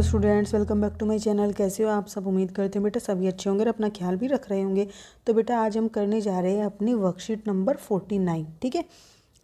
Students, welcome back to my channel. कैसे हो आप सब? उम्मीद करते हैं बेटा सभी अच्छे होंगे और अपना ख्याल भी रख रहे होंगे। तो बेटा आज हम करने जा रहे हैं अपनी वर्कशीट नंबर 49। ठीक है,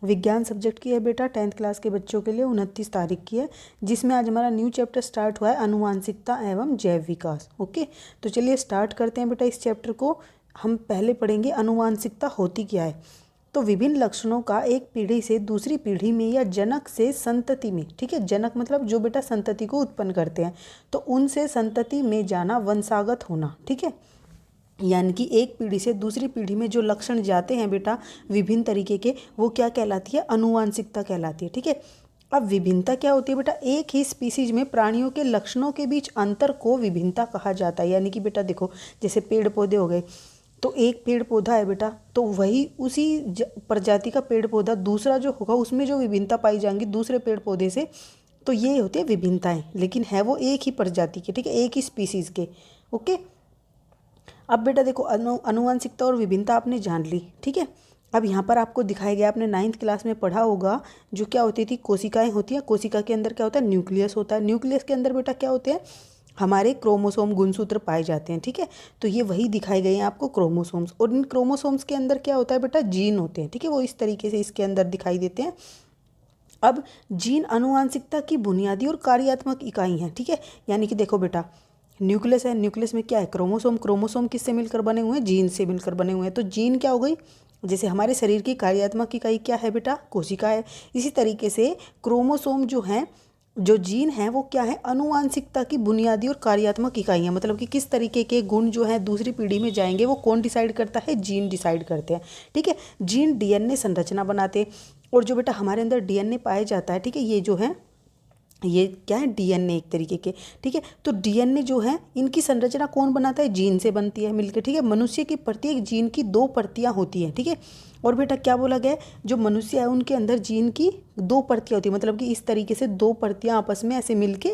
विज्ञान सब्जेक्ट की है बेटा, 10th क्लास के बच्चों के लिए 29 तारीख की है, जिसमें आज हमारा न्यू चैप्टर स्टार्ट हुआ है, अनुवांशिकता एवं जैव विकास। ओके, तो चलिए स्टार्ट करते हैं बेटा। इस चैप्टर को हम पहले पढ़ेंगे अनुवांशिकता होती क्या है। तो विभिन्न लक्षणों का एक पीढ़ी से दूसरी पीढ़ी में या जनक से संतति में, ठीक है, जनक मतलब जो बेटा संतति को उत्पन्न करते हैं, तो उनसे संतति में जाना वंशागत होना। ठीक है, यानी कि एक पीढ़ी से दूसरी पीढ़ी में जो लक्षण जाते हैं बेटा विभिन्न तरीके के, वो क्या कहलाती है? अनुवांशिकता कहलाती है। ठीक है, अब विभिन्नता क्या होती है बेटा? एक ही स्पीसीज में प्राणियों के लक्षणों के बीच अंतर को विभिन्नता कहा जाता है। यानी कि बेटा देखो, जैसे पेड़ पौधे हो गए, तो एक पेड़ पौधा है बेटा, तो वही उसी प्रजाति का पेड़ पौधा दूसरा जो होगा उसमें जो विभिन्नता पाई जाएंगी दूसरे पेड़ पौधे से, तो ये होती है विभिन्नताएं, लेकिन है वो एक ही प्रजाति के। ठीक है, एक ही स्पीसीज के। ओके, अब बेटा देखो, अनुवांशिकता और विभिन्नता आपने जान ली। ठीक है, अब यहाँ पर आपको दिखाया गया, आपने 9th क्लास में पढ़ा होगा, जो क्या होती थी, कोशिकाएं होती हैं। कोशिका के अंदर क्या होता है? न्यूक्लियस होता है। न्यूक्लियस के अंदर बेटा क्या होते हैं? हमारे क्रोमोसोम गुणसूत्र पाए जाते हैं। ठीक है, तो ये वही दिखाई गए हैं आपको, क्रोमोसोम्स। और इन क्रोमोसोम्स के अंदर क्या होता है बेटा? जीन होते हैं। ठीक है, वो इस तरीके से इसके अंदर दिखाई देते हैं। अब जीन अनुवांशिकता की बुनियादी और कार्यात्मक इकाई हैं। ठीक है, यानी कि देखो बेटा, न्यूक्लियस है, न्यूक्लियस में क्या है? क्रोमोसोम। क्रोमोसोम किससे मिलकर बने हुए हैं? जीन से मिलकर बने हुए हैं। तो जीन क्या हो गई? जैसे हमारे शरीर की कार्यात्मक इकाई क्या है बेटा? कोशिका है। इसी तरीके से क्रोमोसोम जो हैं, जो जीन है, वो क्या है? अनुवांशिकता की बुनियादी और कार्यात्मक इकाई है। मतलब कि किस तरीके के गुण जो है दूसरी पीढ़ी में जाएंगे, वो कौन डिसाइड करता है? जीन डिसाइड करते हैं। ठीक है, जीन डीएनए संरचना बनाते हैं। और जो बेटा हमारे अंदर डीएनए पाया जाता है, ठीक है, ये जो है, ये क्या है? डीएनए एक तरीके के। ठीक है, तो डीएनए जो है, इनकी संरचना कौन बनाता है? जीन से बनती है मिलकर। ठीक है, मनुष्य की प्रत्येक जीन की 2 प्रतियां होती हैं। ठीक है, और बेटा क्या बोला गया है? जो मनुष्य है उनके अंदर जीन की 2 प्रतियां होती है, मतलब कि इस तरीके से 2 प्रतियां आपस में ऐसे मिलके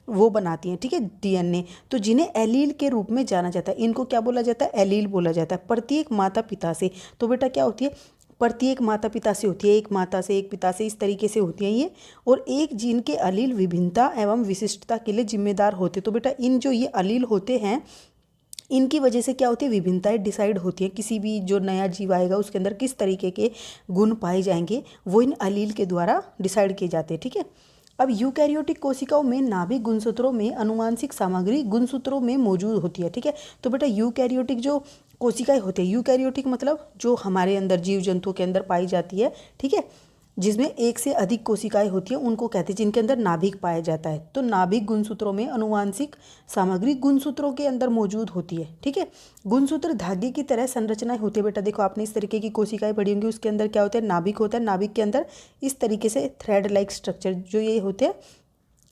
वो बनाती हैं। ठीक है, डीएनए। तो जिन्हें एलील के रूप में जाना जाता है, इनको क्या बोला जाता है? एलील बोला जाता है, प्रत्येक माता पिता से। तो बेटा क्या होती है? प्रत्येक माता पिता से होती है, एक माता से, एक पिता से, इस तरीके से होती हैं ये। और एक जीन के अलील विभिन्नता एवं विशिष्टता के लिए जिम्मेदार होते। तो बेटा इन जो ये अलील होते हैं, इनकी वजह से क्या होती है? विभिन्नताएं डिसाइड होती हैं। किसी भी जो नया जीव आएगा उसके अंदर किस तरीके के गुण पाए जाएंगे, वो इन अलील के द्वारा डिसाइड किए जाते हैं। ठीक है, अब यूकैरियोटिक कोशिकाओं में नाभिक गुणसूत्रों में अनुवांशिक सामग्री गुणसूत्रों में मौजूद होती है। ठीक है, तो बेटा यूकैरियोटिक जो कोशिकाएं होती है, यूकैरियोटिक मतलब जो हमारे अंदर जीव जंतुओं के अंदर पाई जाती है, ठीक है, जिसमें एक से अधिक कोशिकाएं होती हैं, उनको कहते हैं, जिनके अंदर नाभिक पाया जाता है। तो नाभिक गुणसूत्रों में अनुवांशिक सामग्री गुणसूत्रों के अंदर मौजूद होती है। ठीक है, गुणसूत्र धागे की तरह संरचनाएं होती है। बेटा देखो, आपने इस तरीके की कोशिकाएं पढ़ी होंगी, उसके अंदर क्या होता है? नाभिक होता है। नाभिक के अंदर इस तरीके से थ्रेड लाइक स्ट्रक्चर जो ये होते हैं,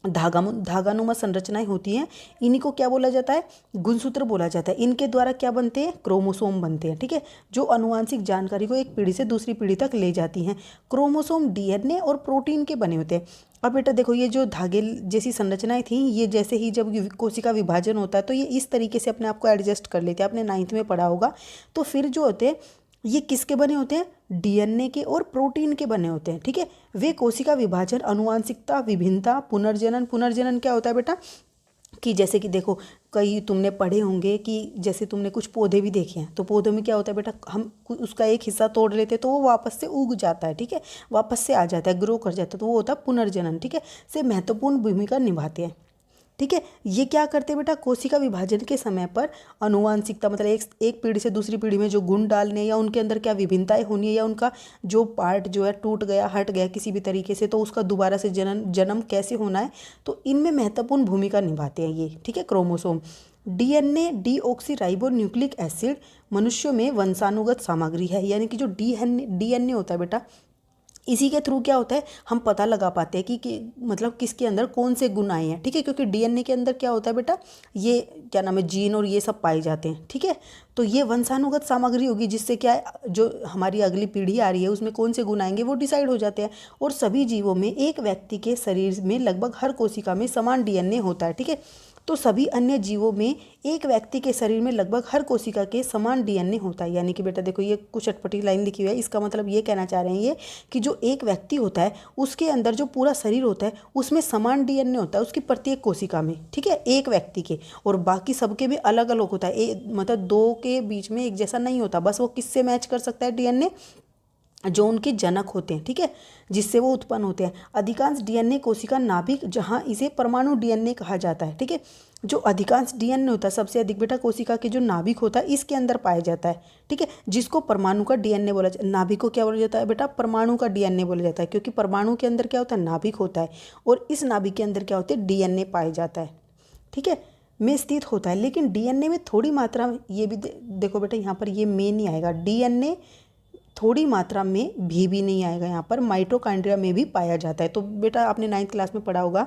धागानुमा संरचनाएं होती हैं, इन्हीं को क्या बोला जाता है? गुणसूत्र बोला जाता है। इनके द्वारा क्या बनते हैं? क्रोमोसोम बनते हैं। ठीक है, जो अनुवांशिक जानकारी को एक पीढ़ी से दूसरी पीढ़ी तक ले जाती हैं। क्रोमोसोम डीएनए और प्रोटीन के बने होते हैं। अब बेटा देखो, ये जो धागे जैसी संरचनाएं थी, ये जैसे ही जब कोशिका विभाजन होता है, तो ये इस तरीके से अपने आप को एडजस्ट कर लेते हैं। आपने 9th में पढ़ा होगा। तो फिर जो होते हैं, ये किसके बने होते हैं? डीएनए के और प्रोटीन के बने होते हैं। ठीक है, वे कोशिका विभाजन, अनुवांशिकता, विभिन्नता, पुनर्जनन। पुनर्जनन क्या होता है बेटा? कि जैसे कि देखो, कई तुमने पढ़े होंगे कि जैसे तुमने कुछ पौधे भी देखे हैं, तो पौधों में क्या होता है बेटा? हम उसका एक हिस्सा तोड़ लेते हैं तो वो वापस से उग जाता है। ठीक है, वापस से आ जाता है, ग्रो कर जाता है, तो वो होता है पुनर्जनन। ठीक है, से महत्वपूर्ण भूमिका निभाते हैं। ठीक है, ये क्या करते हैं बेटा? कोशिका विभाजन के समय पर अनुवांशिकता मतलब एक पीढ़ी से दूसरी पीढ़ी में जो गुण डालने, या उनके अंदर क्या विभिन्नताएं होनी है, या उनका जो पार्ट जो है टूट गया, हट गया किसी भी तरीके से, तो उसका दोबारा से जन्म कैसे होना है, तो इनमें महत्वपूर्ण भूमिका निभाते हैं ये। ठीक है, chromosome. DNA deoxy nucleic acid मनुष्यों में वंशानुगत सामग्री है। यानी कि जो डीएनए होता है बेटा, इसी के थ्रू क्या होता है? हम पता लगा पाते हैं कि मतलब किसके अंदर कौन से गुण आए हैं। ठीक है, क्योंकि डीएनए के अंदर क्या होता है बेटा? ये क्या नाम है? जीन और ये सब पाए जाते हैं। ठीक है, तो ये वंशानुगत सामग्री होगी, जिससे क्या है, जो हमारी अगली पीढ़ी आ रही है उसमें कौन से गुण आएंगे वो डिसाइड हो जाते हैं। और सभी जीवों में, एक व्यक्ति के शरीर में लगभग हर कोशिका में समान डीएनए होता है। ठीक है, तो सभी अन्य जीवों में एक व्यक्ति के शरीर में लगभग हर कोशिका के समान डीएनए होता है। यानी कि बेटा देखो ये कुछ अटपटी लाइन लिखी हुई है, इसका मतलब ये कहना चाह रहे हैं ये कि जो एक व्यक्ति होता है उसके अंदर जो पूरा शरीर होता है उसमें समान डीएनए होता है उसकी प्रत्येक कोशिका में, ठीक है, एक व्यक्ति के, और बाकी सबके भी अलग अलग होता है। मतलब दो के बीच में एक जैसा नहीं होता, बस वो किससे मैच कर सकता है डीएनए, जो उनके जनक होते हैं, ठीक है, जिससे वो उत्पन्न होते हैं। अधिकांश डीएनए कोशिका नाभिक, जहां इसे परमाणु डीएनए कहा जाता है, ठीक है। जो अधिकांश डीएनए होता है सबसे अधिक बेटा कोशिका के जो नाभिक होता है इसके अंदर पाया जाता है, ठीक है, जिसको परमाणु का डीएनए बोला जाता है। नाभिक को क्या बोला जाता है बेटा, परमाणु का डीएनए बोला जाता है, क्योंकि परमाणु के अंदर क्या होता है, नाभिक होता है, और इस नाभिक के अंदर क्या होता है, डीएनए पाया जाता है, ठीक है, में स्थित होता है। लेकिन डीएनए में थोड़ी मात्रा में, ये भी देखो बेटा यहाँ पर ये में नहीं आएगा, डीएनए थोड़ी मात्रा में भी नहीं आएगा, यहाँ पर माइटोकॉन्ड्रिया में भी पाया जाता है। तो बेटा आपने 9th क्लास में पढ़ा होगा,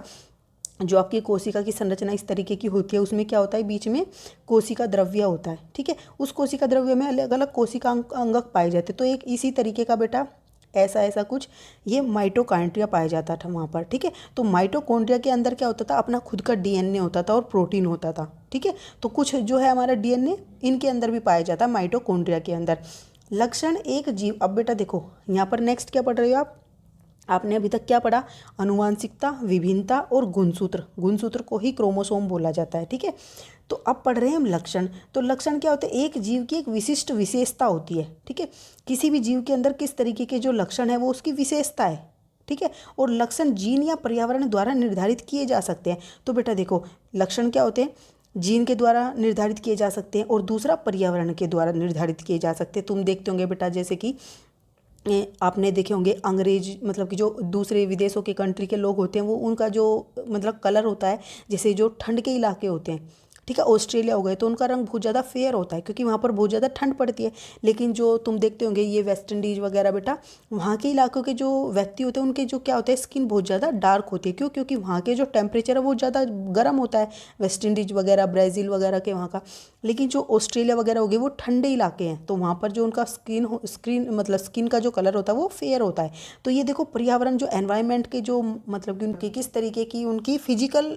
जो आपकी कोशिका की संरचना इस तरीके की होती है, उसमें क्या होता है, बीच में कोशिका द्रव्य होता है, ठीक है, उस कोशिका द्रव्य में अलग अलग कोशिका अंगक पाए जाते हैं। तो एक इसी तरीके का बेटा ऐसा कुछ ये माइटोकॉन्ड्रिया पाया जाता था वहाँ पर, ठीक है। तो माइटोकॉन्ड्रिया के अंदर क्या होता था, अपना खुद का डीएनए होता था और प्रोटीन होता था, ठीक है। तो कुछ जो है हमारा डीएनए इनके अंदर भी पाया जाता है माइटोकॉन्ड्रिया के अंदर। लक्षण एक जीव, अब बेटा देखो यहाँ पर नेक्स्ट क्या पढ़ रहे हो आप, आपने अभी तक क्या पढ़ा, अनुवांशिकता, विभिन्नता और गुणसूत्र। गुणसूत्र को ही क्रोमोसोम बोला जाता है, ठीक है। तो अब पढ़ रहे हैं हम लक्षण। तो लक्षण क्या होते हैं, एक जीव की एक विशिष्ट विशेषता होती है, ठीक है। किसी भी जीव के अंदर किस तरीके के जो लक्षण है वो उसकी विशेषता है, ठीक है। और लक्षण जीन या पर्यावरण द्वारा निर्धारित किए जा सकते हैं। तो बेटा देखो लक्षण क्या होते हैं, जीन के द्वारा निर्धारित किए जा सकते हैं, और दूसरा पर्यावरण के द्वारा निर्धारित किए जा सकते हैं। तुम देखते होंगे बेटा जैसे कि आपने देखे होंगे अंग्रेज, मतलब कि जो दूसरे विदेशों के कंट्री के लोग होते हैं वो उनका जो मतलब कलर होता है, जैसे जो ठंड के इलाके होते हैं, ठीक है, ऑस्ट्रेलिया हो गए, तो उनका रंग बहुत ज़्यादा फेयर होता है क्योंकि वहाँ पर बहुत ज़्यादा ठंड पड़ती है। लेकिन जो तुम देखते होंगे ये वेस्ट इंडीज़ वगैरह बेटा, वहाँ के इलाकों के जो व्यक्ति होते हैं उनके जो क्या होता है, स्किन बहुत ज़्यादा डार्क होती है। क्यों, क्योंकि वहाँ के जो टेम्परेचर है वो ज़्यादा गर्म होता है, वेस्ट इंडीज़ वगैरह, ब्राज़ील वगैरह के वहाँ का। लेकिन जो ऑस्ट्रेलिया वगैरह हो गए वो ठंडे इलाके हैं, तो वहाँ पर जो उनका स्किन का जो कलर होता है वो फेयर होता है। तो ये देखो पर्यावरण, जो एनवायरनमेंट के जो मतलब कि उनकी किस तरीके की उनकी फिजिकल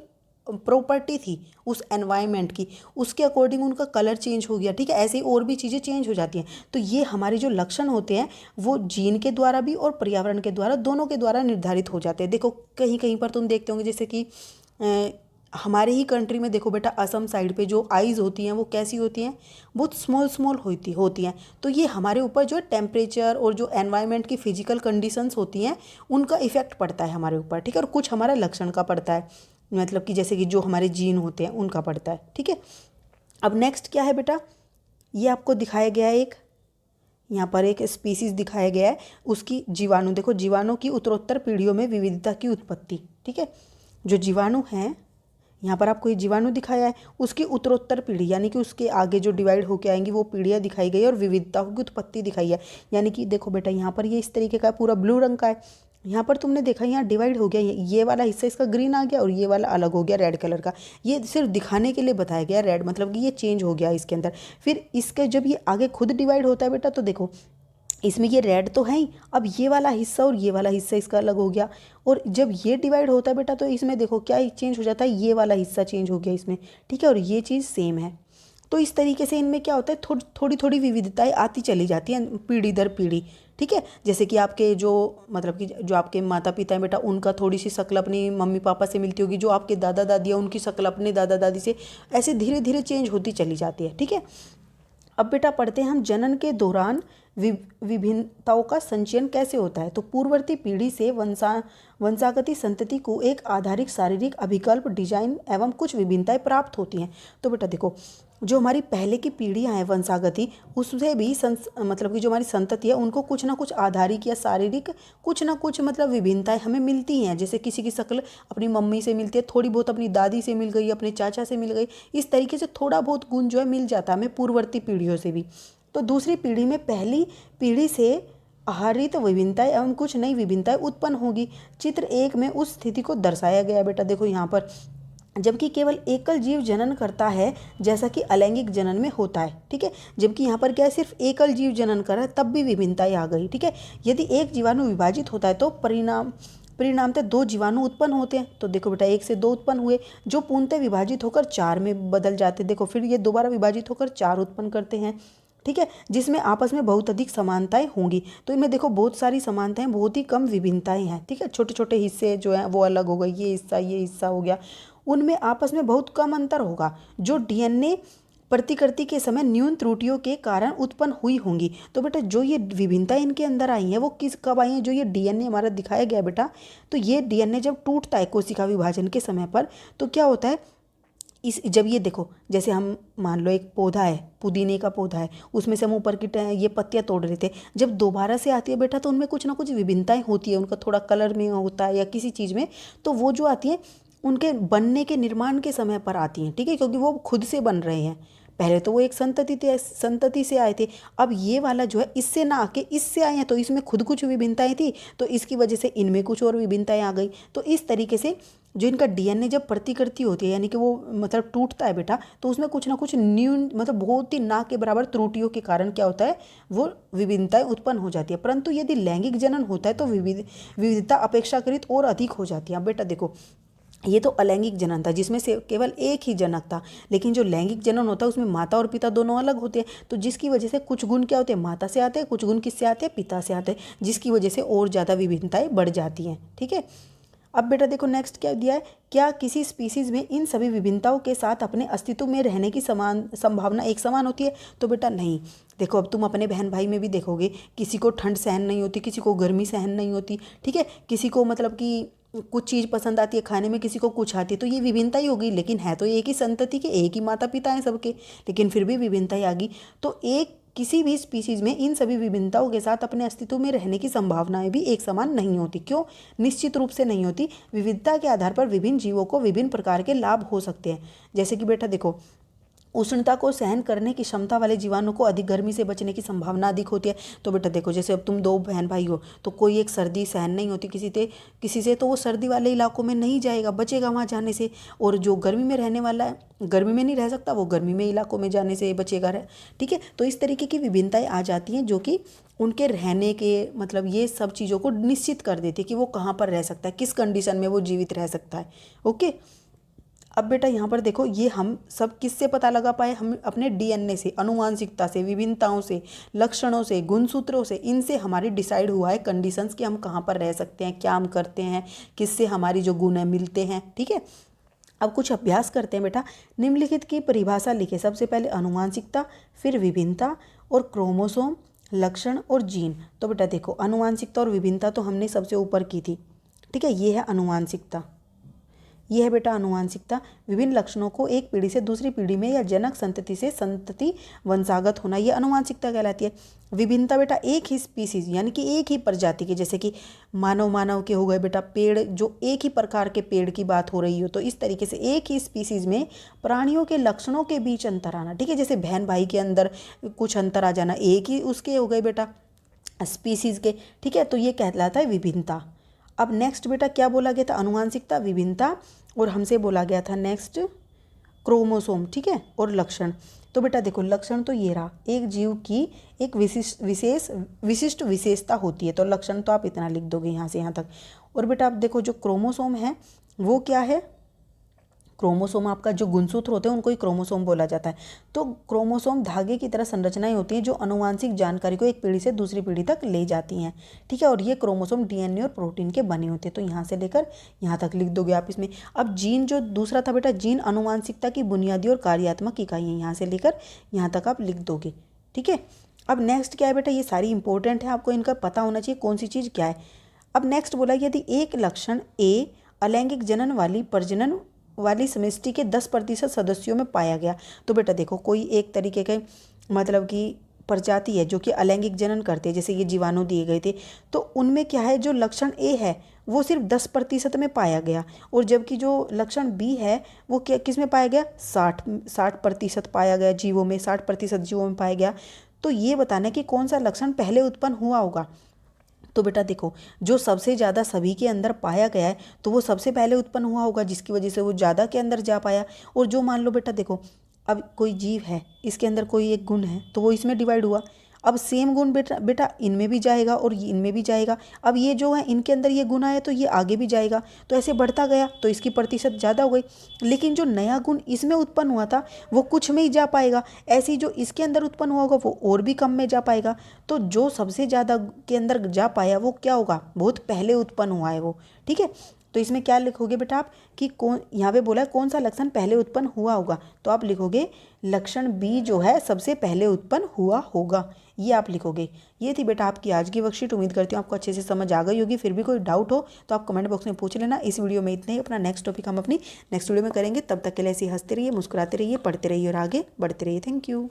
प्रॉपर्टी थी उस एनवायरनमेंट की, उसके अकॉर्डिंग उनका कलर चेंज हो गया, ठीक है। ऐसे ही और भी चीज़ें चेंज हो जाती हैं। तो ये हमारे जो लक्षण होते हैं वो जीन के द्वारा भी और पर्यावरण के द्वारा, दोनों के द्वारा निर्धारित हो जाते हैं। देखो कहीं कहीं पर तुम देखते होंगे जैसे कि हमारे ही कंट्री में देखो बेटा, असम साइड पे जो आइज़ होती हैं वो कैसी होती हैं, बहुत स्मॉल होती हैं। तो ये हमारे ऊपर जो टेम्परेचर और जो एनवायरनमेंट की फिजिकल कंडीशंस होती हैं उनका इफेक्ट पड़ता है हमारे ऊपर, ठीक है। और कुछ हमारा लक्षण का पड़ता है, मतलब कि जैसे कि जो हमारे जीन होते हैं उनका पड़ता है, ठीक है। अब नेक्स्ट क्या है बेटा, ये आपको दिखाया गया है, एक यहाँ पर एक स्पीसीज दिखाया गया है, उसकी जीवाणु। देखो जीवाणु की उत्तरोत्तर पीढ़ियों में विविधता की उत्पत्ति, ठीक है। जो जीवाणु हैं, यहाँ पर आपको ये जीवाणु दिखाया है, उसकी उत्तरोत्तर पीढ़ी यानी कि उसके आगे जो डिवाइड होकर आएंगी वो पीढ़ियाँ दिखाई गई और विविधता की उत्पत्ति दिखाई है। यानी कि देखो बेटा यहाँ पर ये इस तरीके का पूरा ब्लू रंग का है, यहाँ पर तुमने देखा यहाँ डिवाइड हो गया, ये वाला हिस्सा इसका ग्रीन आ गया और ये वाला अलग हो गया रेड कलर का। ये सिर्फ दिखाने के लिए बताया गया, रेड मतलब कि ये चेंज हो गया इसके अंदर। फिर इसके जब ये आगे खुद डिवाइड होता है बेटा, तो देखो इसमें ये रेड तो है ही, अब ये वाला हिस्सा और ये वाला हिस्सा इसका अलग हो गया। और जब ये डिवाइड होता है बेटा तो इसमें देखो क्या चेंज हो जाता है, ये वाला हिस्सा चेंज हो गया इसमें, ठीक है, और ये चीज़ सेम है। तो इस तरीके से इनमें क्या होता है, थोड़ी थोड़ी विविधताएं आती चली जाती हैं पीढ़ी दर पीढ़ी, ठीक है। जैसे कि आपके जो मतलब कि जो आपके माता पिता हैं बेटा, उनका थोड़ी सी शक्ल अपनी मम्मी पापा से मिलती होगी, जो आपके दादा दादी है उनकी शक्ल अपने दादा दादी से, ऐसे धीरे धीरे चेंज होती चली जाती है, ठीक है। अब बेटा पढ़ते हैं हम, जनन के दौरान विभिन्नताओं का संचयन कैसे होता है। तो पूर्ववर्ती पीढ़ी से वंशागति संतति को एक आधारिक शारीरिक अभिकल्प, डिजाइन एवं कुछ विभिन्नताएं प्राप्त होती हैं। तो बेटा देखो जो हमारी पहले की पीढ़ियां हैं वंशागति, उससे भी मतलब कि जो हमारी संतति है उनको कुछ ना कुछ आधारिक या शारीरिक कुछ ना कुछ मतलब विभिन्नताएं हमें मिलती हैं। जैसे किसी की शक्ल अपनी मम्मी से मिलती है, थोड़ी बहुत अपनी दादी से मिल गई, अपने चाचा से मिल गई, इस तरीके से थोड़ा बहुत गुण जो है मिल जाता है हमें पूर्ववर्ती पीढ़ियों से भी। तो दूसरी पीढ़ी में पहली पीढ़ी से आहरित विभिन्नताएं एवं कुछ नई विभिन्नताएं उत्पन्न होगी। चित्र 1 में उस स्थिति को दर्शाया गया बेटा, देखो यहाँ पर, जबकि केवल एकल जीव जनन करता है जैसा कि अलैंगिक जनन में होता है, ठीक है। जबकि यहाँ पर क्या है, सिर्फ एकल जीव जनन कर रहा है तब भी विभिन्नताएं आ गई, ठीक है। यदि एक जीवाणु विभाजित होता है तो परिणामतः 2 जीवाणु उत्पन्न होते हैं। तो देखो बेटा 1 से 2 उत्पन्न हुए जो पूर्णतः विभाजित होकर 4 में बदल जाते हैं। देखो फिर ये दोबारा विभाजित होकर 4 उत्पन्न करते हैं, ठीक है, जिसमें आपस में बहुत अधिक समानताएं होंगी। तो इनमें देखो बहुत सारी समानताएं, बहुत ही कम विभिन्नताएं हैं, ठीक है। छोटे छोटे हिस्से जो हैं वो अलग हो गए, ये हिस्सा हो गया, उनमें आपस में बहुत कम अंतर होगा जो डीएनए प्रतिकृति के समय न्यून त्रुटियों के कारण उत्पन्न हुई होंगी। तो बेटा जो ये विभिन्नताएं इनके अंदर आई हैं वो कब आई हैं? जो ये डीएनए हमारा दिखाया गया बेटा, तो ये डीएनए जब टूटता है कोशिका विभाजन के समय पर, तो क्या होता है, जब ये देखो, जैसे हम मान लो एक पौधा है, पुदीने का पौधा है, उसमें से हम ऊपर की ये पत्तियां तोड़ रहे थे, जब दोबारा से आती है बेटा तो उनमें कुछ ना कुछ विभिन्नताएं होती है, उनका थोड़ा कलर में होता है या किसी चीज़ में, तो वो जो आती है उनके बनने के निर्माण के समय पर आती हैं, ठीक है, क्योंकि वो खुद से बन रहे हैं। पहले तो वो एक संतति से आए थे, अब ये वाला जो है इससे ना आके इससे आए हैं, तो इसमें खुद कुछ विभिन्नताएं थी, तो इसकी वजह से इनमें कुछ और विभिन्नताएं आ गई। तो इस तरीके से जो इनका डीएनए जब प्रतिकृति होती है, यानी कि वो मतलब टूटता है बेटा, तो उसमें कुछ ना कुछ न्यून मतलब बहुत ही ना के बराबर त्रुटियों के कारण क्या होता है, वो विभिन्नताएं उत्पन्न हो जाती है। परंतु यदि लैंगिक जनन होता है तो विविधता अपेक्षाकृत और अधिक हो जाती है। अब बेटा देखो, ये तो अलैंगिक जनन था जिसमें से केवल एक ही जनक था, लेकिन जो लैंगिक जनन होता है उसमें माता और पिता दोनों अलग होते हैं, तो जिसकी वजह से कुछ गुण क्या होते हैं, माता से आते हैं, कुछ गुण किससे आते हैं, पिता से आते हैं, जिसकी वजह से और ज़्यादा विभिन्नताएं बढ़ जाती हैं, ठीक है। अब बेटा देखो नेक्स्ट क्या दिया है, क्या किसी स्पीसीज में इन सभी विभिन्नताओं के साथ अपने अस्तित्व में रहने की संभावना एक समान होती है? तो बेटा नहीं। देखो अब तुम अपने बहन भाई में भी देखोगे, किसी को ठंड सहन नहीं होती, किसी को गर्मी सहन नहीं होती, ठीक है, किसी को मतलब कि कुछ चीज़ पसंद आती है खाने में, किसी को कुछ आती है, तो ये विभिन्नता ही होगी, लेकिन है तो एक ही संतति के, एक ही माता पिता हैं सबके, लेकिन फिर भी विभिन्नता ही आ गई। तो एक किसी भी स्पीसीज में इन सभी विभिन्नताओं के साथ अपने अस्तित्व में रहने की संभावनाएं भी एक समान नहीं होती। क्यों? निश्चित रूप से नहीं होती। विविधता के आधार पर विभिन्न जीवों को विभिन्न प्रकार के लाभ हो सकते हैं। जैसे कि बेटा देखो, उष्णता को सहन करने की क्षमता वाले जीवाणु को अधिक गर्मी से बचने की संभावना अधिक होती है। तो बेटा देखो, जैसे अब तुम 2 बहन भाई हो, तो कोई एक सर्दी सहन नहीं होती किसी से, तो वो सर्दी वाले इलाकों में नहीं जाएगा, बचेगा वहाँ जाने से। और जो गर्मी में रहने वाला है, गर्मी में नहीं रह सकता, वो गर्मी में इलाकों में जाने से बचेगा, ठीक है। तो इस तरीके की विभिन्नताएं आ जाती हैं जो कि उनके रहने के मतलब ये सब चीज़ों को निश्चित कर देती है कि वो कहाँ पर रह सकता है, किस कंडीशन में वो जीवित रह सकता है। ओके, अब बेटा यहाँ पर देखो, ये हम सब किससे पता लगा पाए? हम अपने डीएनए से, आनुवांशिकता से, विभिन्नताओं से, लक्षणों से, गुणसूत्रों से, इनसे हमारी डिसाइड हुआ है कंडीशंस कि हम कहाँ पर रह सकते हैं, क्या हम करते हैं, किससे हमारी जो गुण है मिलते हैं, ठीक है। अब कुछ अभ्यास करते हैं बेटा। निम्नलिखित की परिभाषा लिखे। सबसे पहले आनुवांशिकता, फिर विभिन्नता और क्रोमोसोम, लक्षण और जीन। तो बेटा देखो, आनुवांशिकता और विभिन्नता तो हमने सबसे ऊपर की थी, ठीक है, ये है आनुवांशिकता। यह है बेटा आनुवांशिकता, विभिन्न लक्षणों को एक पीढ़ी से दूसरी पीढ़ी में या जनक संतति से संतति वंशागत होना, यह आनुवांशिकता कहलाती है। विभिन्नता बेटा एक ही स्पीसीज यानी कि एक ही प्रजाति के, जैसे कि मानव के हो गए बेटा, पेड़ जो एक ही प्रकार के पेड़ की बात हो रही हो, तो इस तरीके से एक ही स्पीसीज में प्राणियों के लक्षणों के बीच अंतर आना, ठीक है, जैसे बहन भाई के अंदर कुछ अंतर आ जाना, एक ही उसके हो गए बेटा स्पीसीज के, ठीक है, तो ये कहलाता है विभिन्नता। अब नेक्स्ट बेटा क्या बोला गया था? आनुवांशिकता, विभिन्नता और हमसे बोला गया था नेक्स्ट क्रोमोसोम, ठीक है, और लक्षण। तो बेटा देखो, लक्षण तो ये रहा, एक जीव की एक विशिष्ट विशेषता होती है, तो लक्षण तो आप इतना लिख दोगे यहाँ से यहाँ तक। और बेटा आप देखो, जो क्रोमोसोम है वो क्या है? क्रोमोसोम आपका जो गुणसूत्र होते हैं उनको ही क्रोमोसोम बोला जाता है। तो क्रोमोसोम धागे की तरह संरचनाएं होती हैं जो आनुवांशिक जानकारी को एक पीढ़ी से दूसरी पीढ़ी तक ले जाती हैं, ठीक है, और ये क्रोमोसोम डीएनए और प्रोटीन के बने होते हैं। तो यहाँ से लेकर यहाँ तक लिख दोगे आप इसमें। अब जीन जो दूसरा था बेटा, जीन आनुवांशिकता की बुनियादी और कार्यात्मक इकाई है, यहाँ से लेकर यहाँ तक आप लिख दोगे, ठीक है। अब नेक्स्ट क्या है बेटा? ये सारी इंपॉर्टेंट है, आपको इनका पता होना चाहिए कौन सी चीज़ क्या है। अब नेक्स्ट बोला, यदि एक लक्षण ए अलैंगिक जनन वाली प्रजनन वाली समष्टि के 10% सदस्यों में पाया गया, तो बेटा देखो, कोई एक तरीके के मतलब कि प्रजाति है जो कि अलैंगिक जनन करते हैं, जैसे ये जीवाणु दिए गए थे, तो उनमें क्या है, जो लक्षण ए है वो सिर्फ 10% में पाया गया, और जबकि जो लक्षण बी है वो क्या किस में पाया गया? 60% पाया गया जीवों में, 60% जीवों में पाया गया। तो ये बताना कि कौन सा लक्षण पहले उत्पन्न हुआ होगा। तो बेटा देखो, जो सबसे ज़्यादा सभी के अंदर पाया गया है तो वो सबसे पहले उत्पन्न हुआ होगा, जिसकी वजह से वो ज़्यादा के अंदर जा पाया। और जो मान लो बेटा देखो, अब कोई जीव है, इसके अंदर कोई एक गुण है तो वो इसमें डिवाइड हुआ। अब सेम गुण बेटा इनमें भी जाएगा और इनमें भी जाएगा। अब ये जो है इनके अंदर ये गुण आया तो ये आगे भी जाएगा, तो ऐसे बढ़ता गया तो इसकी प्रतिशत ज़्यादा हो गई। लेकिन जो नया गुण इसमें उत्पन्न हुआ था वो कुछ में ही जा पाएगा, ऐसे ही जो इसके अंदर उत्पन्न हुआ होगा वो और भी कम में जा पाएगा। तो जो सबसे ज़्यादा के अंदर जा पाया वो क्या होगा, बहुत पहले उत्पन्न हुआ है वो। ठीक है, तो इसमें क्या लिखोगे बेटा आप कि कौन, यहाँ पे बोला है कौन सा लक्षण पहले उत्पन्न हुआ होगा, तो आप लिखोगे लक्षण बी जो है सबसे पहले उत्पन्न हुआ होगा, ये आप लिखोगे। ये थी बेटा आपकी आज की वर्कशीट। उम्मीद करती हूँ आपको अच्छे से समझ आ गई होगी। फिर भी कोई डाउट हो तो आप कमेंट बॉक्स में पूछ लेना। इस वीडियो में इतने ही, अपना नेक्स्ट टॉपिक हम अपनी नेक्स्ट वीडियो में करेंगे। तब तक के लिए ऐसे ही हंसते रहिए, मुस्कुराते रहिए, पढ़ते रहिए और आगे बढ़ते रहिए। Thank you.